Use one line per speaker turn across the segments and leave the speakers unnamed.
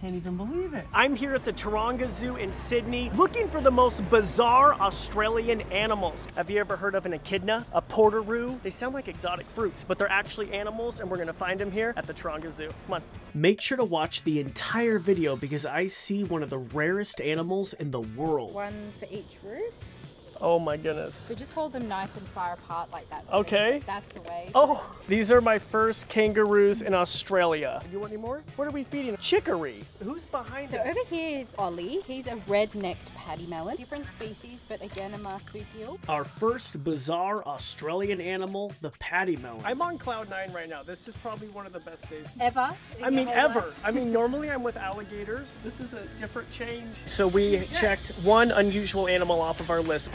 Can't even believe it.
I'm here at the Taronga Zoo in Sydney looking for the most bizarre Australian animals. Have you ever heard of an echidna, a portoroo? They sound like exotic fruits, but they're actually animals, and we're gonna find them here at the Taronga Zoo. Come on. Make sure to watch the entire video because I see one of the rarest animals in the world.
One for each roof.
Oh my goodness.
So just hold them nice and far apart like that. So
Okay.
That's the way.
Oh, these are my first kangaroos in Australia. You want any more? What are we feeding? Chicory. Who's behind
So
us?
over here is Ollie. He's a red-necked pademelon. Different species, but again a marsupial.
Our first bizarre Australian animal, the pademelon. I'm on cloud 9 right now. This is probably one of the best days.
Ever?
I mean, ever. I mean, normally I'm with alligators. This is a different change. So we checked one unusual animal off of our list.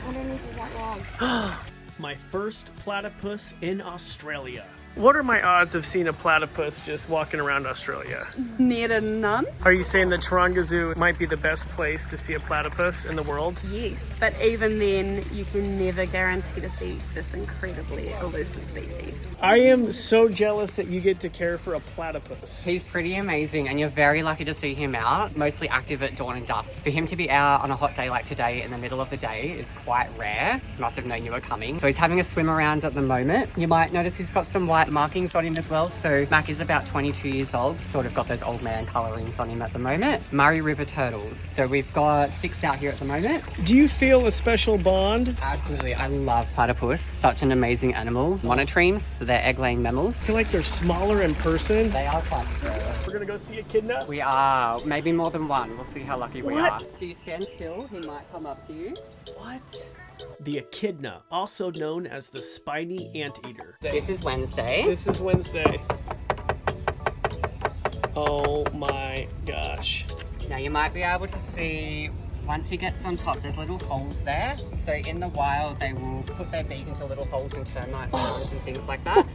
My first platypus in Australia. What are my odds of seeing a platypus just walking around Australia?
Near to none.
Are you saying the Taronga Zoo might be the best place to see a platypus in the world?
Yes, but even then, you can never guarantee to see this incredibly elusive species.
I am so jealous that you get to care for a platypus.
He's pretty amazing and you're very lucky to see him out, mostly active at dawn and dusk. For him to be out on a hot day like today in the middle of the day is quite rare. He must have known you were coming. So he's having a swim around at the moment. You might notice he's got some white markings on him as well. So Mac is about 22 years old, sort of got those old man colorings on him at the moment. Murray River turtles. So we've got 6 out here at the moment.
Do you feel a special bond?
Absolutely, I love platypus. Such an amazing animal. Monotremes, so they're egg-laying mammals.
I feel like they're smaller in person.
They are quite small.
We're gonna go see echidna.
We are, maybe more than one. We'll see how lucky we
What?
are. If you stand still, he might come up to you.
What? The echidna, also known as the spiny anteater.
This is Wednesday.
This is Wednesday. Oh my gosh.
Now you might be able to see, once he gets on top, there's little holes there. So in the wild, they will put their beak into little holes in termite farms and things like that.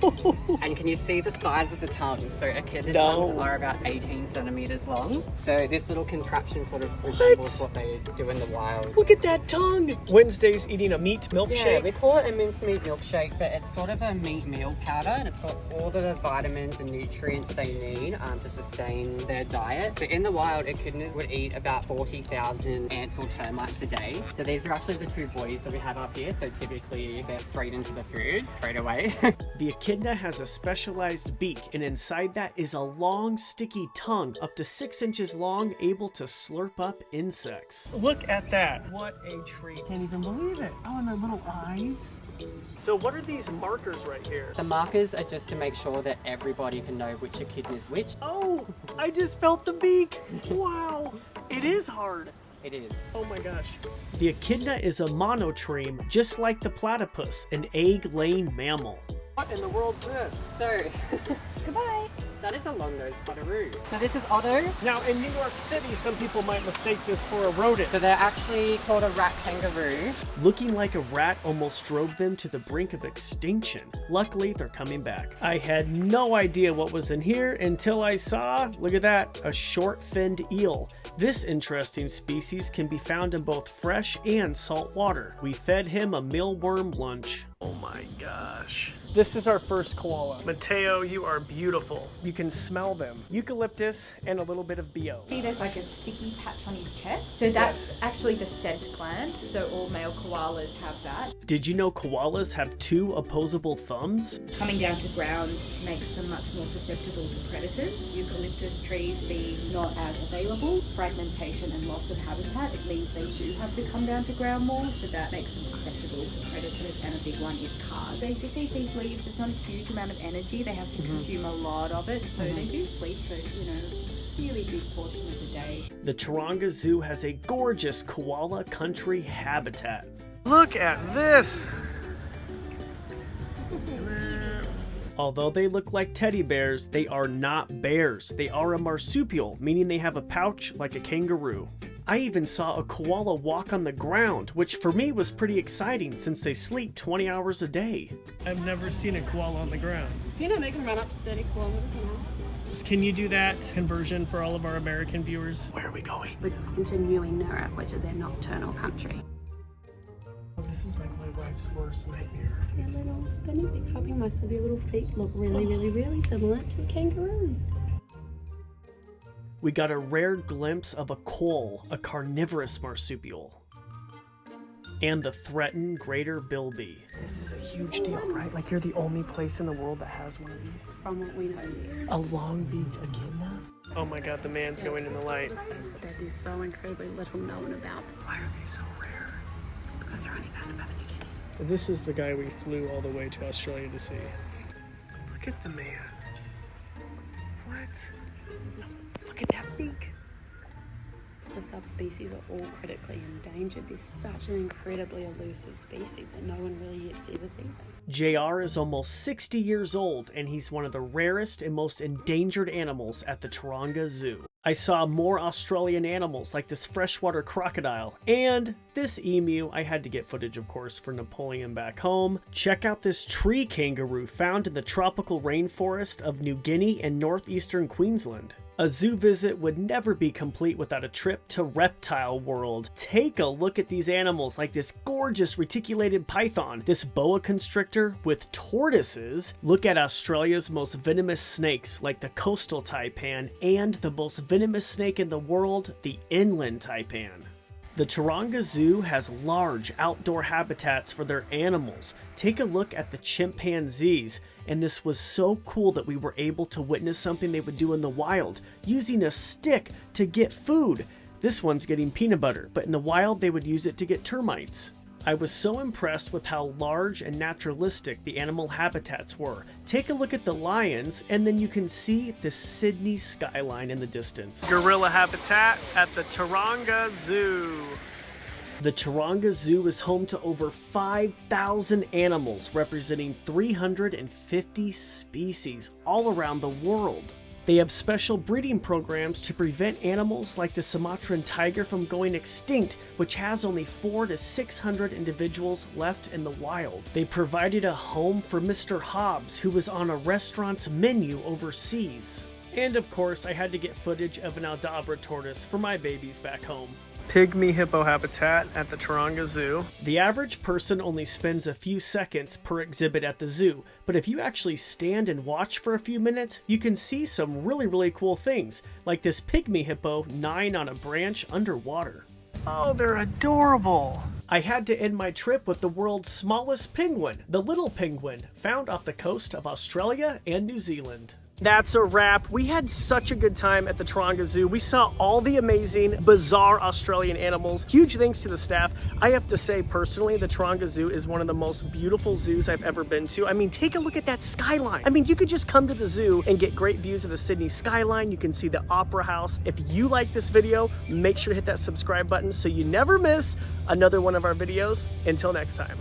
And can you see the size of the tongues? So echidna tongues are about 18 centimeters long. So this little contraption sort of resembles what they do in the wild.
Look at that tongue. Wednesday's eating a meat milkshake.
Yeah, we call it a mincemeat milkshake, but it's sort of a meat meal powder, and it's got all the vitamins and nutrients they need to sustain their diet. So in the wild, echidnas would eat about 40,000 ants or termites a day. So these are actually the two boys that we have up here. So typically they're straight into the food straight away.
The echidna has a specialized beak, and inside that is a long, sticky tongue up to 6 inches long, able to slurp up insects. Look at that. What a treat.
Can't even believe it. Oh, and their little eyes.
So what are these markers right here?
The markers are just to make sure that everybody can know which echidna is which.
Oh, I just felt the beak. Wow. It is hard.
It is.
Oh my gosh. The echidna is a monotreme, just like the platypus, an egg-laying mammal. What in the world's this?
So,
Goodbye.
that is a long-nosed portoroo. So this is Otto.
Now, in New York City, some people might mistake this for a rodent.
So they're actually called a rat kangaroo.
Looking like a rat almost drove them to the brink of extinction. Luckily, they're coming back. I had no idea what was in here until I saw, look at that, a short-finned eel. This interesting species can be found in both fresh and salt water. We fed him a mealworm lunch. Oh my gosh. This is our first koala. Mateo, you are beautiful. You can smell them. Eucalyptus and a little bit of BO.
See, there's like a sticky patch on his chest. So that's actually the scent gland. So all male koalas have that.
Did you know koalas have 2 opposable thumbs?
Coming down to ground makes them much more susceptible to predators. Eucalyptus trees being not as available, fragmentation and loss of habitat, it means they do have to come down to ground more, so that makes them susceptible to predators, and a big one is cars. They just eat these leaves, it's not a huge amount of energy, they have to consume a lot of it, so they do sleep for, really big portion of the day.
The Taronga Zoo has a gorgeous koala country habitat. Look at this! Although they look like teddy bears, they are not bears. They are a marsupial, meaning they have a pouch like a kangaroo. I even saw a koala walk on the ground, which for me was pretty exciting since they sleep 20 hours a day. I've never seen a koala on the ground.
They can run up to 30 kilometers an hour.
Can you do that conversion for all of our American viewers? Where are we going?
We're going to New Nurra, which is a nocturnal country.
Oh, this is like my wife's worst nightmare.
Their little spinny big hopping mice, so their little feet look really similar to a kangaroo.
We got a rare glimpse of a koala, a carnivorous marsupial, and the threatened greater bilby.
This is a huge deal, right? Like you're the only place in the world that has one of these.
From what we know, yes.
A long-beaked echidna?
Oh my god, the man's going in the light.
That is so incredibly little known about.
Why are they so rare?
Because they're only found in Papua New Guinea.
This is the guy we flew all the way to Australia to see.
Look at the man. What? Look at that beak.
The subspecies are all critically endangered. They're such an incredibly elusive species that no one really gets to ever see them.
JR is almost 60 years old, and he's one of the rarest and most endangered animals at the Taronga Zoo. I saw more Australian animals like this freshwater crocodile and this emu. I had to get footage, of course, for Napoleon back home. Check out this tree kangaroo found in the tropical rainforest of New Guinea and northeastern Queensland. A zoo visit would never be complete without a trip to Reptile World. Take a look at these animals like this gorgeous reticulated python, this boa constrictor with tortoises. Look at Australia's most venomous snakes like the Coastal Taipan and the most venomous snake in the world, the inland Taipan. The Taronga Zoo has large outdoor habitats for their animals. Take a look at the chimpanzees, and this was so cool that we were able to witness something they would do in the wild, using a stick to get food. This one's getting peanut butter, but in the wild they would use it to get termites. I was so impressed with how large and naturalistic the animal habitats were. Take a look at the lions, and then you can see the Sydney skyline in the distance. Gorilla habitat at the Taronga Zoo. The Taronga Zoo is home to over 5,000 animals, representing 350 species all around the world. They have special breeding programs to prevent animals like the Sumatran tiger from going extinct, which has only 400 to 600 individuals left in the wild. They provided a home for Mr. Hobbs, who was on a restaurant's menu overseas. And of course, I had to get footage of an Aldabra tortoise for my babies back home. Pygmy hippo habitat at the Taronga Zoo. The average person only spends a few seconds per exhibit at the zoo, but if you actually stand and watch for a few minutes, you can see some really cool things, like this pygmy hippo gnawing on a branch underwater.
Oh, they're adorable.
I had to end my trip with the world's smallest penguin, the little penguin, found off the coast of Australia and New Zealand. That's a wrap. We had such a good time at the Taronga Zoo. We saw all the amazing, bizarre Australian animals. Huge thanks to the staff. I have to say, personally, the Taronga Zoo is one of the most beautiful zoos I've ever been to. I mean, take a look at that skyline. I mean, you could just come to the zoo and get great views of the Sydney skyline. You can see the Opera House. If you like this video, make sure to hit that subscribe button so you never miss another one of our videos. Until next time.